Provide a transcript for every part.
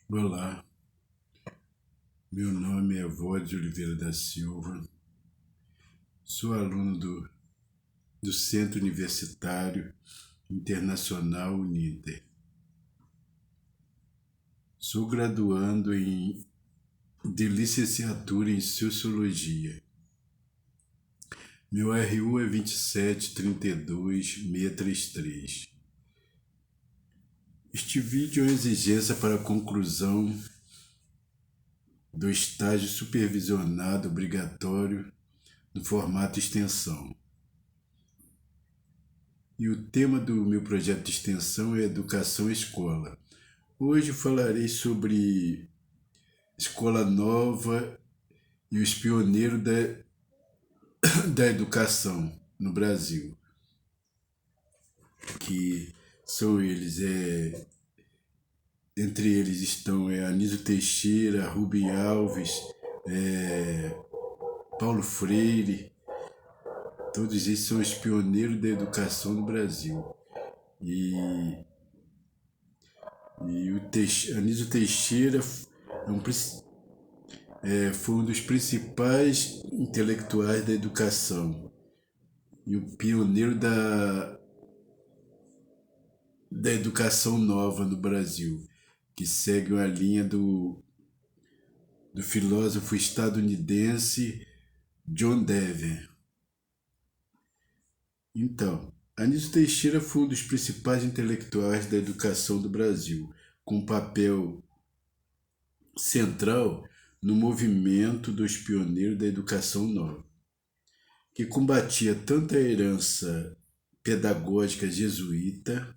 Olá, meu nome é Vó de Oliveira da Silva, sou aluno do Centro Universitário Internacional Uninter. Sou graduando de licenciatura em Sociologia. Meu RU é 2732633. Este vídeo é uma exigência para a conclusão do estágio supervisionado obrigatório no formato extensão. E o tema do meu projeto de extensão é Educação e Escola. Hoje falarei sobre Escola Nova e os pioneiros da educação no Brasil, que são eles, entre eles estão Anísio Teixeira, Rubem Alves, Paulo Freire. Todos eles são os pioneiros da educação no Brasil. E Anísio Teixeira foi um dos principais intelectuais da educação e o pioneiro da educação nova no Brasil, que segue a linha do filósofo estadunidense John Dewey. Então, Anísio Teixeira foi um dos principais intelectuais da educação do Brasil, com um papel central no movimento dos pioneiros da educação nova, que combatia tanto a herança pedagógica jesuíta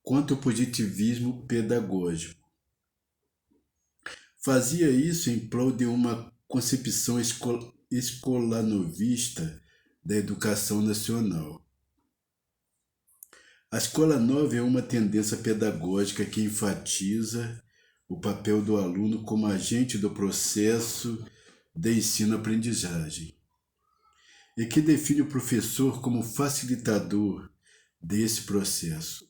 quanto o positivismo pedagógico. Fazia isso em prol de uma concepção escolanovista da educação nacional. A escola nova é uma tendência pedagógica que enfatiza o papel do aluno como agente do processo de ensino-aprendizagem e que define o professor como facilitador desse processo.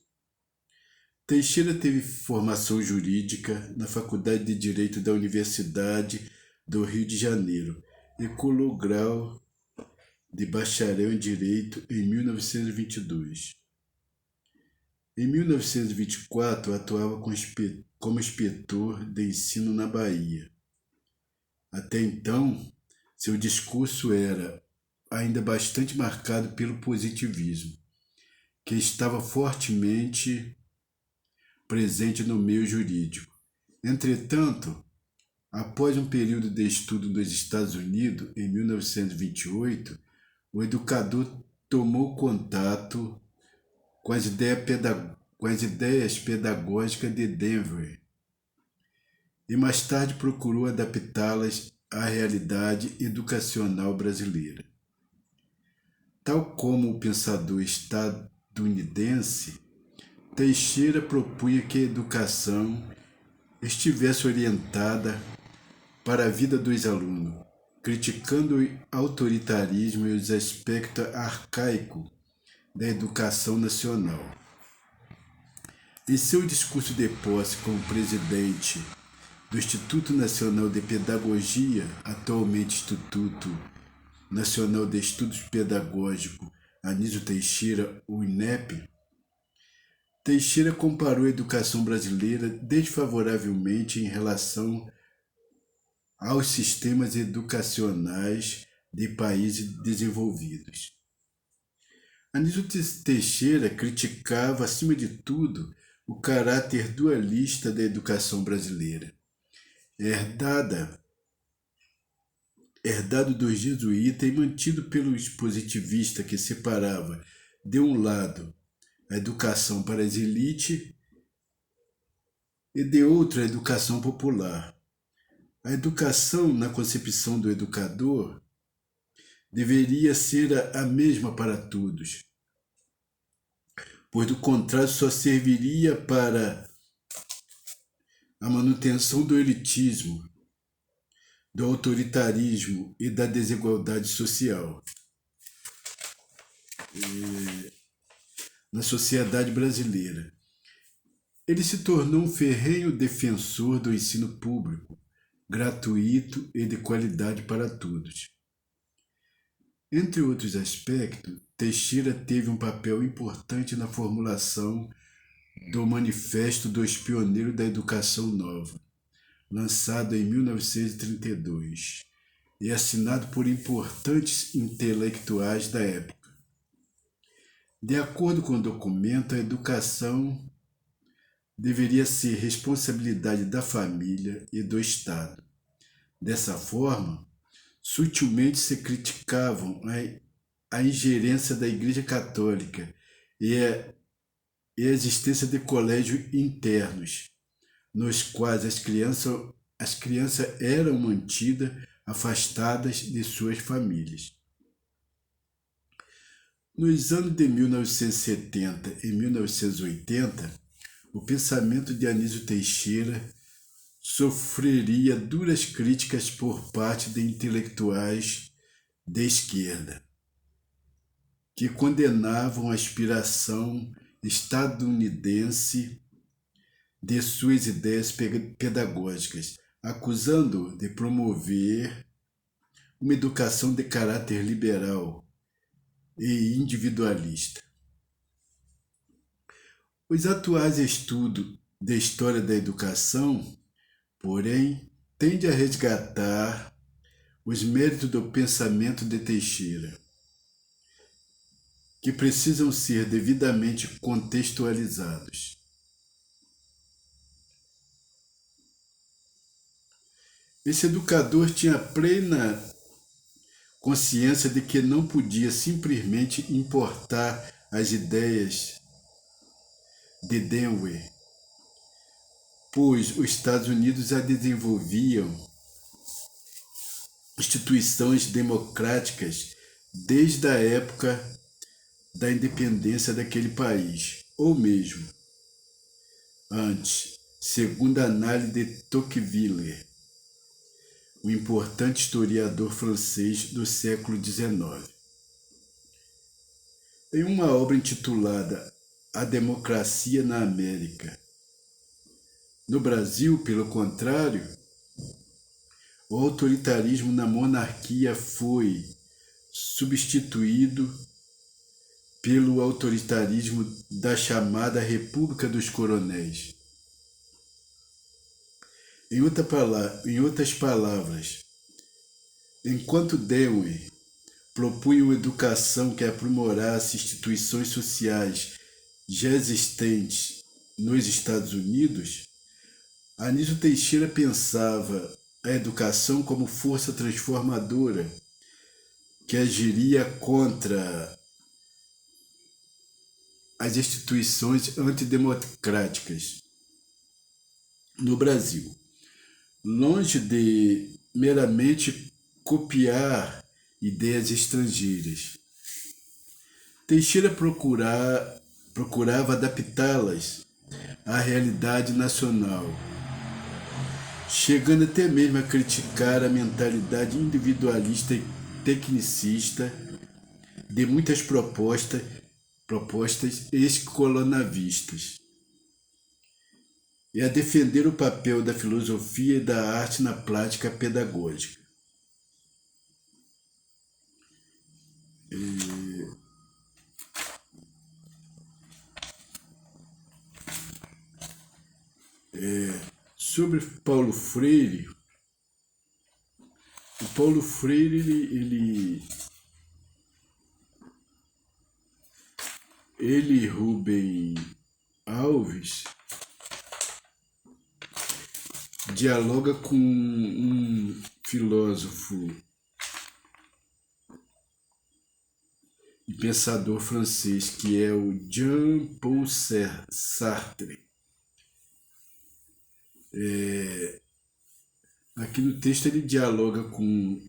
Teixeira teve formação jurídica na Faculdade de Direito da Universidade do Rio de Janeiro e colou grau de bacharel em Direito em 1922. Em 1924, atuava como inspetor de ensino na Bahia. Até então, seu discurso era ainda bastante marcado pelo positivismo, que estava fortemente presente no meio jurídico. Entretanto, após um período de estudo nos Estados Unidos, em 1928, o educador tomou contato com as ideias pedagógicas de Denver e mais tarde procurou adaptá-las à realidade educacional brasileira. Tal como o pensador estadunidense, Teixeira propunha que a educação estivesse orientada para a vida dos alunos, criticando o autoritarismo e os aspectos arcaicos da educação nacional. Em seu discurso de posse como presidente do Instituto Nacional de Pedagogia, atualmente Instituto Nacional de Estudos Pedagógicos Anísio Teixeira, o INEP, Teixeira comparou a educação brasileira desfavoravelmente em relação aos sistemas educacionais de países desenvolvidos. Anísio Teixeira criticava, acima de tudo, o caráter dualista da educação brasileira, herdado dos jesuítas e mantido pelos positivistas, que separava, de um lado, a educação para as elites e de outro, a educação popular. A educação, na concepção do educador, deveria ser a mesma para todos, pois do contrário só serviria para a manutenção do elitismo, do autoritarismo e da desigualdade social na sociedade brasileira. Ele se tornou um ferrenho defensor do ensino público, gratuito e de qualidade para todos. Entre outros aspectos, Teixeira teve um papel importante na formulação do Manifesto dos Pioneiros da Educação Nova, lançado em 1932 e assinado por importantes intelectuais da época. De acordo com o documento, a educação deveria ser responsabilidade da família e do Estado. Dessa forma, sutilmente se criticavam a ingerência da Igreja Católica e a existência de colégios internos, nos quais as crianças eram mantidas afastadas de suas famílias. Nos anos de 1970 e 1980, o pensamento de Anísio Teixeira sofreria duras críticas por parte de intelectuais de esquerda, que condenavam a inspiração estadunidense de suas ideias pedagógicas, acusando-o de promover uma educação de caráter liberal e individualista. Os atuais estudos de história da educação, porém, tendem a resgatar os méritos do pensamento de Teixeira, que precisam ser devidamente contextualizados. Esse educador tinha plena consciência de que não podia simplesmente importar as ideias de Dewey, pois os Estados Unidos já desenvolviam instituições democráticas desde a época da independência daquele país, ou mesmo antes, segundo a análise de Tocqueville, um importante historiador francês do século XIX. Em uma obra intitulada A Democracia na América. No Brasil, pelo contrário, o autoritarismo na monarquia foi substituído pelo autoritarismo da chamada República dos Coronéis. Em outras palavras, enquanto Dewey propunha uma educação que aprimorasse instituições sociais já existentes nos Estados Unidos, Anísio Teixeira pensava a educação como força transformadora que agiria contra as instituições antidemocráticas no Brasil. Longe de meramente copiar ideias estrangeiras, Teixeira procurava adaptá-las à realidade nacional, chegando até mesmo a criticar a mentalidade individualista e tecnicista de muitas propostas escolonavistas, e a defender o papel da filosofia e da arte na prática pedagógica. Sobre Paulo Freire, o Paulo Freire, ele Rubem Alves, dialoga com um filósofo e pensador francês que é o Jean-Paul Sartre. Aqui no texto ele dialoga com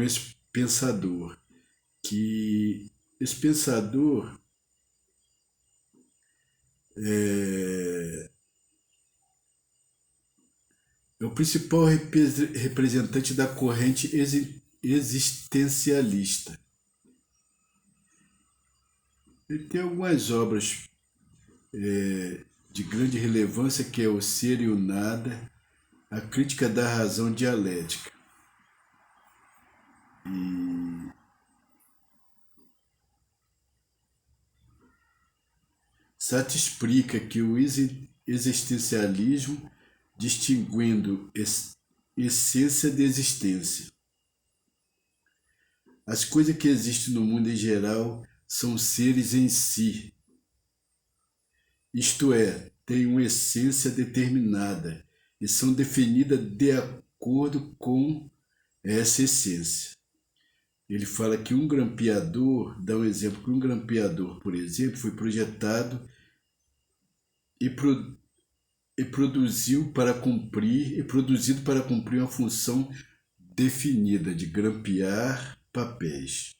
esse pensador, que esse pensador é o principal representante da corrente existencialista. Ele tem algumas obras de grande relevância, que é o ser e o nada, a crítica da razão dialética. Sartre explica que o existencialismo, distinguindo essência de existência. As coisas que existem no mundo em geral são seres em si, isto é, têm uma essência determinada e são definidas de acordo com essa essência. Ele fala que um grampeador, dá um exemplo, que um grampeador, por exemplo, foi projetado e produzido para cumprir uma função definida de grampear papéis.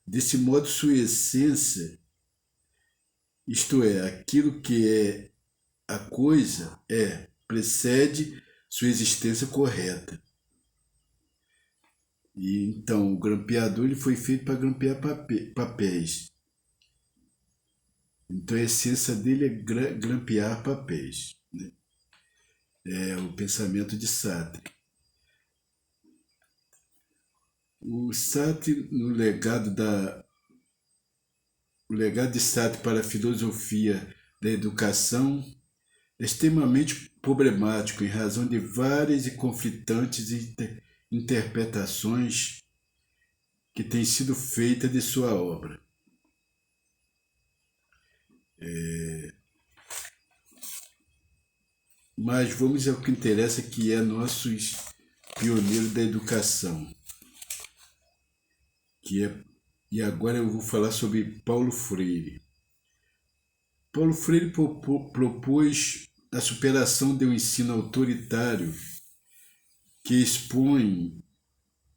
Desse modo, sua essência, isto é, aquilo que é a coisa, precede sua existência correta. E então o grampeador ele foi feito para grampear papéis. Então a essência dele é grampear papéis, né? É o pensamento de Sartre. O Sartre, o legado de Sartre para a filosofia da educação é extremamente problemático em razão de várias e conflitantes interpretações que têm sido feitas de sua obra. Mas vamos ao que interessa, que é nossos pioneiros da educação. E agora eu vou falar sobre Paulo Freire. Paulo Freire propôs a superação de um ensino autoritário que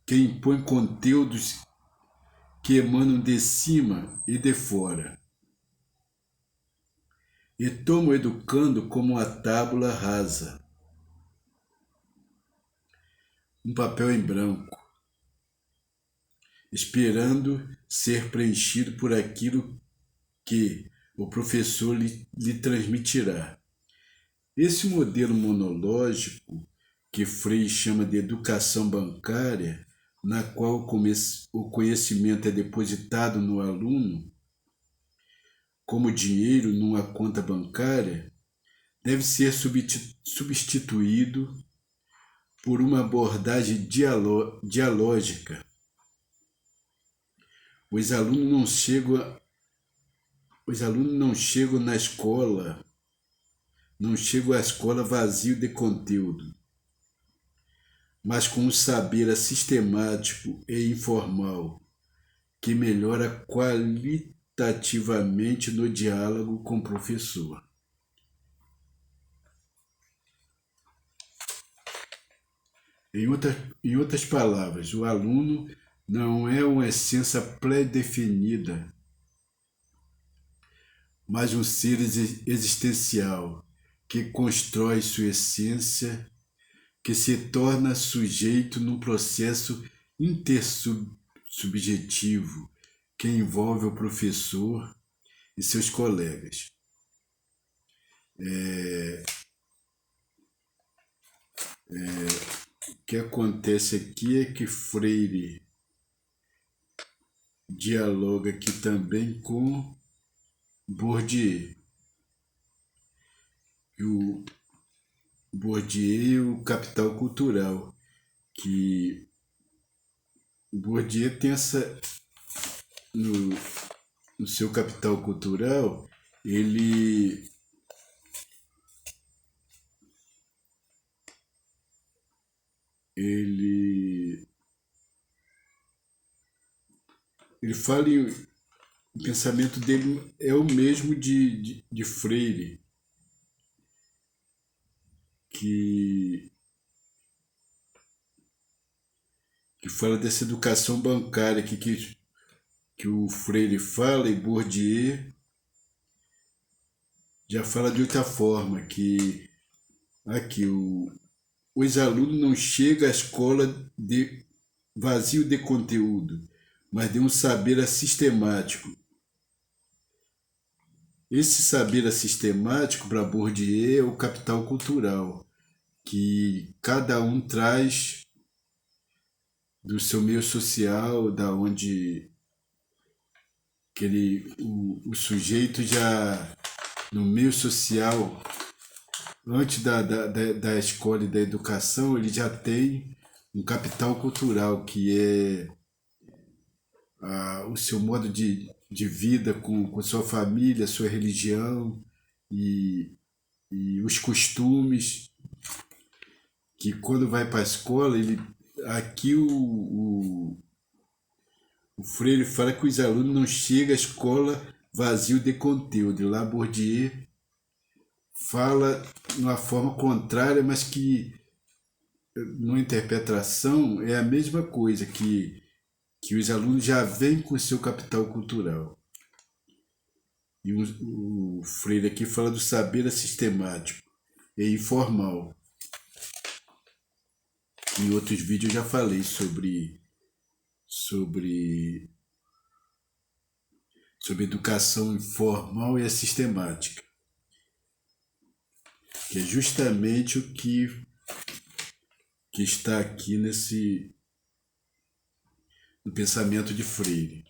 impõe conteúdos que emanam de cima e de fora, e toma o educando como uma tábula rasa, um papel em branco, esperando ser preenchido por aquilo que o professor lhe transmitirá. Esse modelo monológico, que Freire chama de educação bancária, na qual o conhecimento é depositado no aluno como dinheiro numa conta bancária, deve ser substituído por uma abordagem dialógica. Os alunos não chegam na escola, não chegam à escola vazio de conteúdo, mas com um saber sistemático e informal que melhora qualitativamente no diálogo com o professor. Em outras palavras, o aluno não é uma essência pré-definida, mas um ser existencial que constrói sua essência, que se torna sujeito num processo intersubjetivo que envolve o professor e seus colegas. O que acontece aqui é que Freire dialoga aqui também com Bourdieu. O Bourdieu e o capital cultural, que o Bourdieu tem no seu capital cultural, ele fala o pensamento dele é o mesmo de Freire, que fala dessa educação bancária que o Freire fala, e Bourdieu já fala de outra forma, que aqui os alunos não chegam à escola vazio de conteúdo, mas de um saber sistemático Esse saber sistemático para Bourdieu é o capital cultural, que cada um traz do seu meio social, da onde o sujeito já no meio social, antes da escola e da educação, ele já tem um capital cultural, que é o seu modo de vida com sua família, sua religião e, e os costumes, que quando vai para a escola, aqui o Freire fala que os alunos não chegam à escola vazio de conteúdo. E lá Bourdieu fala de uma forma contrária, mas que numa interpretação é a mesma coisa, que os alunos já vêm com seu capital cultural. E o Freire aqui fala do saber sistemático e informal. Em outros vídeos eu já falei sobre educação informal e a sistemática, que é justamente o que está aqui no pensamento de Freire.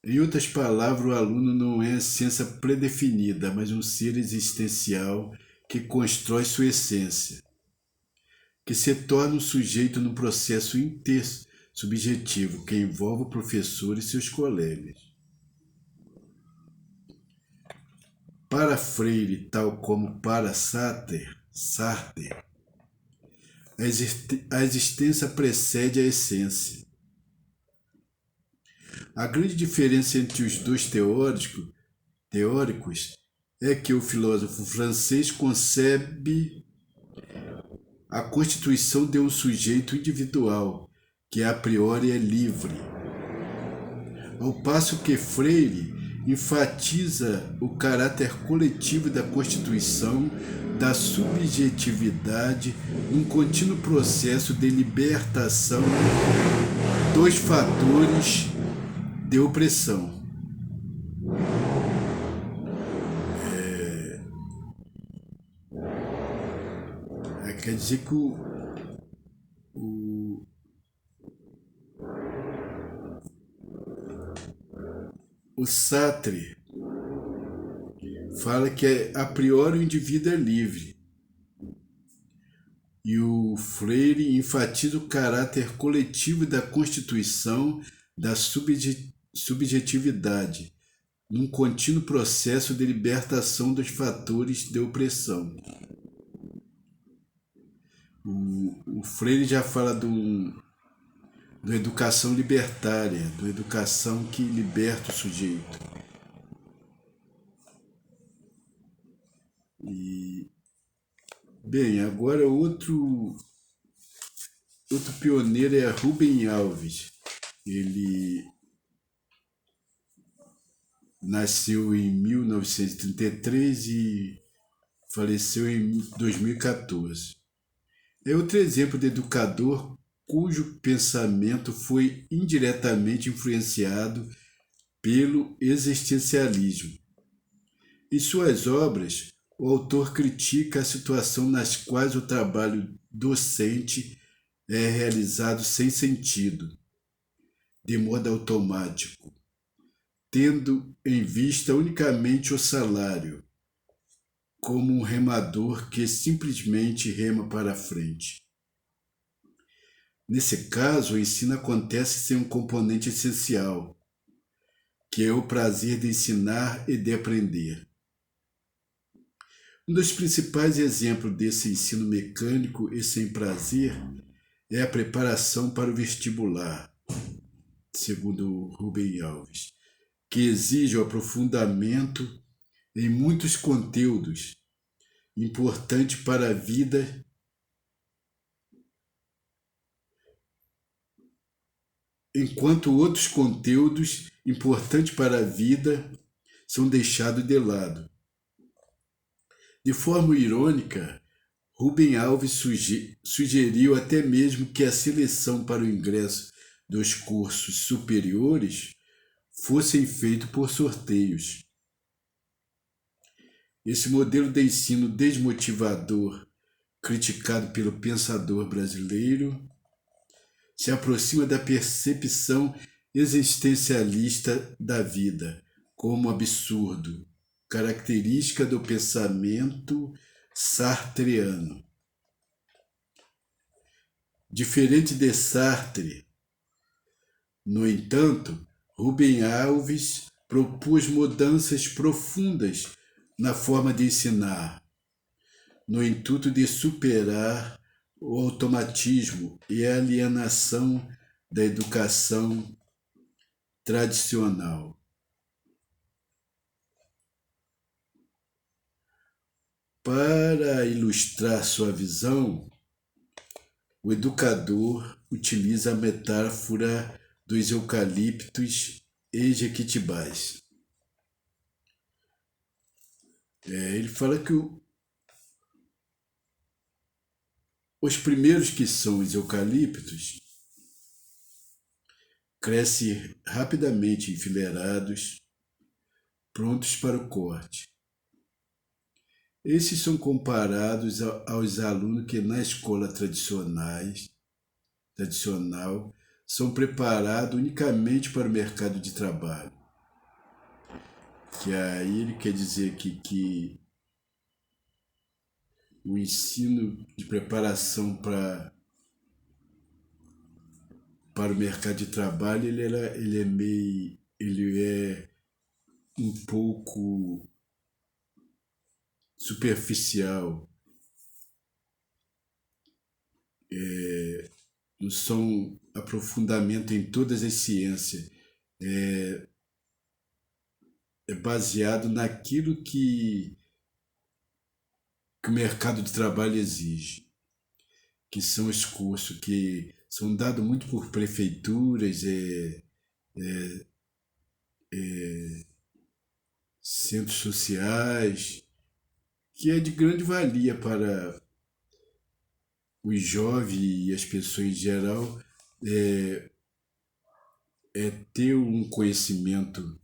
Em outras palavras, o aluno não é essência predefinida, mas um ser existencial que constrói sua essência, que se torna um sujeito num processo intersubjetivo que envolve o professor e seus colegas. Para Freire, tal como para Sartre, a existência precede a essência. A grande diferença entre os dois teóricos é que o filósofo francês concebe a constituição de um sujeito individual, que a priori é livre, ao passo que Freire enfatiza o caráter coletivo da constituição da subjetividade num contínuo processo de libertação dos fatores de opressão. Quer dizer que o Sartre fala que a priori o indivíduo é livre, e o Freire enfatiza o caráter coletivo da constituição da subjetividade, num contínuo processo de libertação dos fatores de opressão. O Freire já fala do educação libertária, do educação que liberta o sujeito. Bem, agora outro pioneiro é Rubem Alves. Ele nasceu em 1933 e faleceu em 2014. É outro exemplo de educador cujo pensamento foi indiretamente influenciado pelo existencialismo. Em suas obras, o autor critica a situação nas quais o trabalho docente é realizado sem sentido, de modo automático, tendo em vista unicamente o salário, como um remador que simplesmente rema para a frente. Nesse caso, o ensino acontece sem um componente essencial, que é o prazer de ensinar e de aprender. Um dos principais exemplos desse ensino mecânico e sem prazer é a preparação para o vestibular, segundo Rubem Alves, que exige o aprofundamento em muitos conteúdos importantes para a vida, enquanto outros conteúdos importantes para a vida são deixados de lado. De forma irônica, Rubem Alves sugeriu até mesmo que a seleção para o ingresso dos cursos superiores fossem feitos por sorteios. Esse modelo de ensino desmotivador, criticado pelo pensador brasileiro, se aproxima da percepção existencialista da vida como absurdo, característica do pensamento sartreano. Diferente de Sartre, no entanto, Rubem Alves propôs mudanças profundas na forma de ensinar, no intuito de superar o automatismo e a alienação da educação tradicional. Para ilustrar sua visão, o educador utiliza a metáfora dos eucaliptos e jequitibás. Ele fala que os primeiros, que são os eucaliptos, crescem rapidamente enfileirados, prontos para o corte. Esses são comparados aos alunos que na escola tradicional são preparados unicamente para o mercado de trabalho. Que aí ele quer dizer que o ensino de preparação para o mercado de trabalho ele é um pouco superficial, não são aprofundamento em todas as ciências, é baseado naquilo que o mercado de trabalho exige, que são os cursos que são dados muito por prefeituras, centros sociais, que é de grande valia para os jovens e as pessoas em geral ter um conhecimento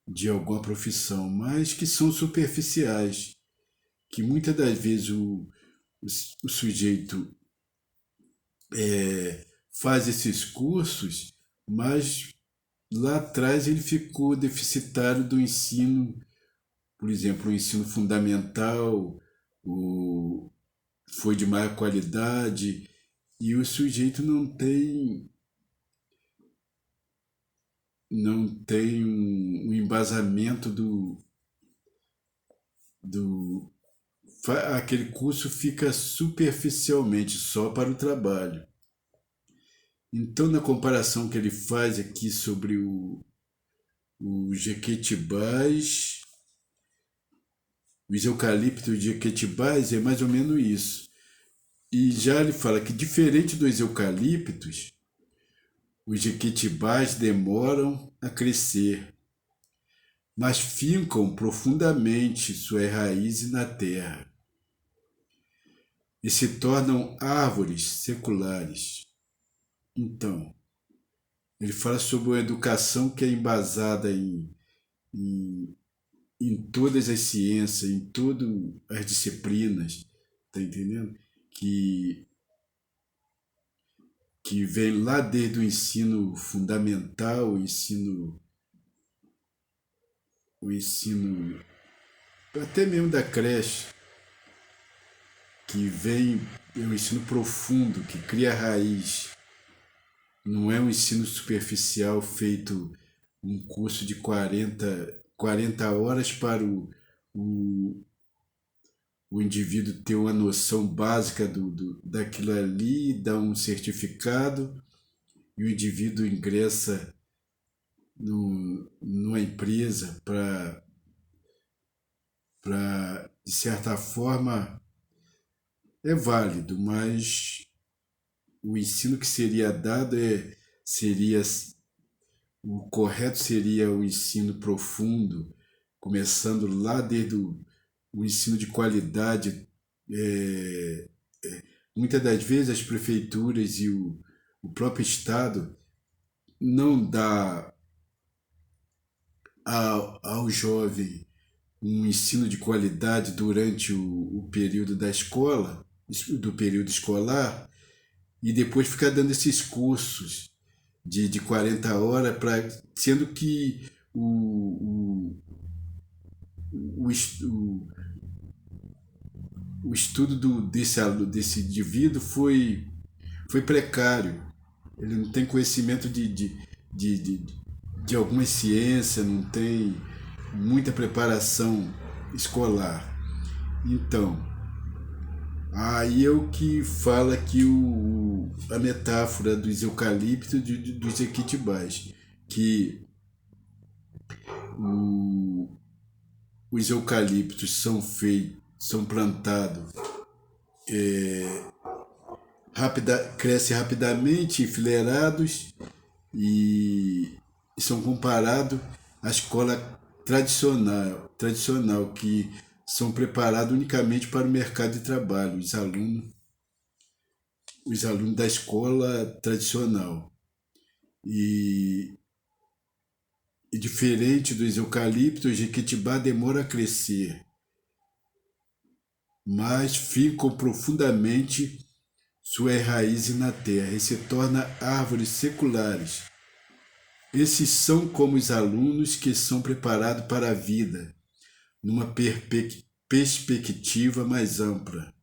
de alguma profissão, mas que são superficiais, que muitas das vezes o sujeito faz esses cursos, mas lá atrás ele ficou deficitário do ensino, por exemplo, o ensino fundamental, foi de maior qualidade, e o sujeito não tem um embasamento aquele curso fica superficialmente só para o trabalho. Então, na comparação que ele faz aqui sobre o jequitibás, os eucaliptos jequitibás, é mais ou menos isso. E já ele fala que, diferente dos eucaliptos, os jequitibás demoram a crescer, mas fincam profundamente suas raízes na terra e se tornam árvores seculares. Então, ele fala sobre uma educação que é embasada em todas as ciências, em todas as disciplinas, tá entendendo? Que vem lá desde o ensino fundamental, o ensino até mesmo da creche, que vem o ensino profundo, que cria raiz. Não é um ensino superficial feito um curso de 40 horas para o indivíduo ter uma noção básica daquilo ali, dá um certificado e o indivíduo ingressa numa empresa para, de certa forma, é válido, mas o ensino que seria dado o correto seria o ensino profundo, começando lá desde o ensino de qualidade. Muitas das vezes as prefeituras e o próprio Estado não dá ao jovem um ensino de qualidade durante o período da escola, do período escolar, e depois ficar dando esses cursos de 40 horas, sendo que o, o, o estudo desse indivíduo foi precário. Ele não tem conhecimento de, de, de alguma ciência, não tem muita preparação escolar. Então, aí é o que fala aqui a metáfora dos eucaliptos e dos equitibais, que o, os eucaliptos são plantados, crescem rapidamente, enfileirados, e são comparados à escola tradicional que são preparados unicamente para o mercado de trabalho, os alunos da escola tradicional. E, e diferente dos eucaliptos, o jequitibá demora a crescer, mas ficam profundamente suas raízes na terra e se tornam árvores seculares. Esses são como os alunos que são preparados para a vida, numa perspectiva mais ampla.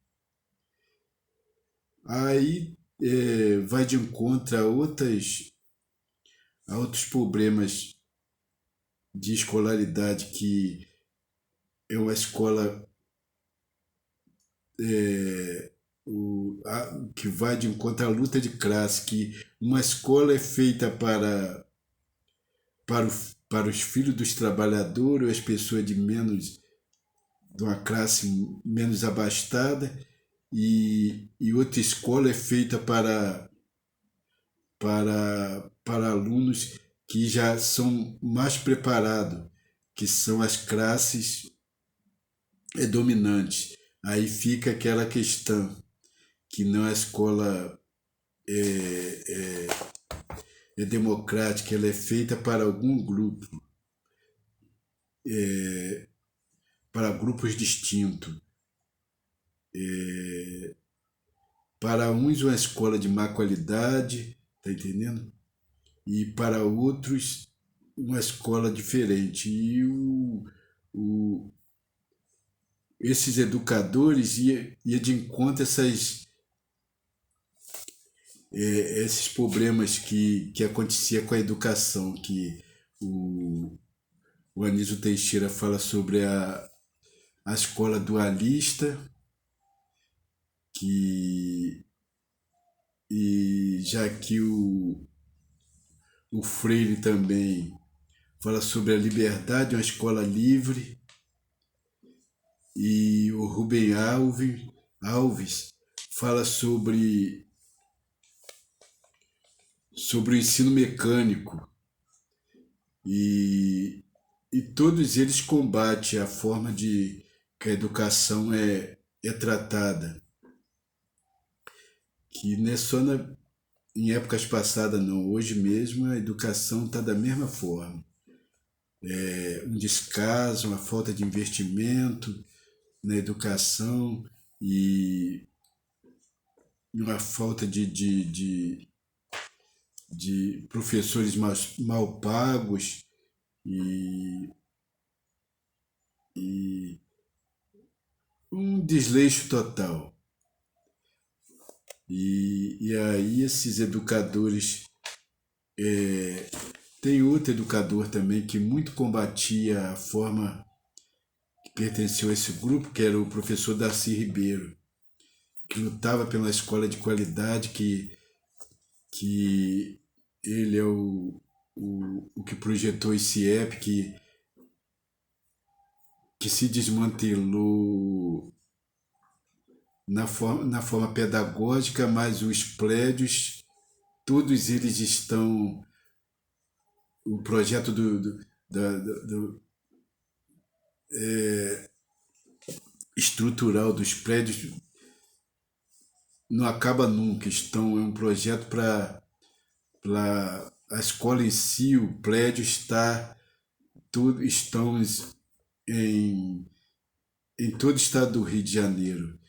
Aí vai de encontro a outros problemas de escolaridade, que é uma escola que vai de encontro à luta de classe, que uma escola é feita para, o, para os filhos dos trabalhadores ou as pessoas de uma classe menos abastada, e outra escola é feita para alunos que já são mais preparados, que são as classes dominantes. Aí fica aquela questão que não é a escola é democrática, ela é feita para algum grupo, para grupos distintos. Para uns uma escola de má qualidade, tá entendendo? E para outros uma escola diferente. E esses educadores ia de encontro a esses problemas que acontecia com a educação, que o Anísio Teixeira fala sobre a escola dualista, e já que o Freire também fala sobre a liberdade, uma escola livre, e o Rubem Alves fala sobre o ensino mecânico, e, e todos eles combatem a forma que a educação é tratada, que não é só em épocas passadas, não. Hoje mesmo a educação está da mesma forma. Um descaso, uma falta de investimento na educação, e uma falta de professores mal pagos, e, e um desleixo total. E aí esses educadores, tem outro educador também que muito combatia a forma que pertenceu a esse grupo, que era o professor Darcy Ribeiro, que lutava pela escola de qualidade, que ele é o que projetou esse CIEP, que se desmantelou na forma pedagógica, mas os prédios, todos eles estão. O projeto estrutural dos prédios não acaba nunca. É um projeto para a escola em si, o prédio está estão em, em todo o estado do Rio de Janeiro.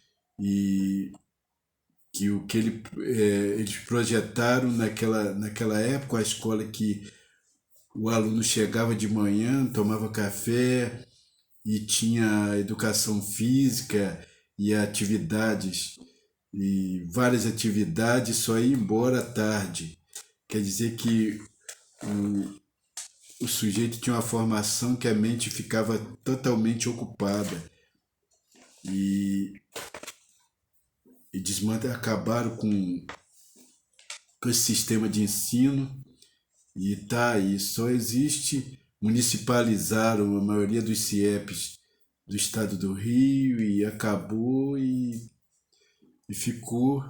E que o que eles projetaram naquela época, a escola que o aluno chegava de manhã, tomava café e tinha educação física e atividades, e várias atividades, só ia embora à tarde. Quer dizer que o sujeito tinha uma formação que a mente ficava totalmente ocupada. E, acabaram com esse sistema de ensino e tá aí, só existe, municipalizaram a maioria dos CIEPs do estado do Rio e acabou e ficou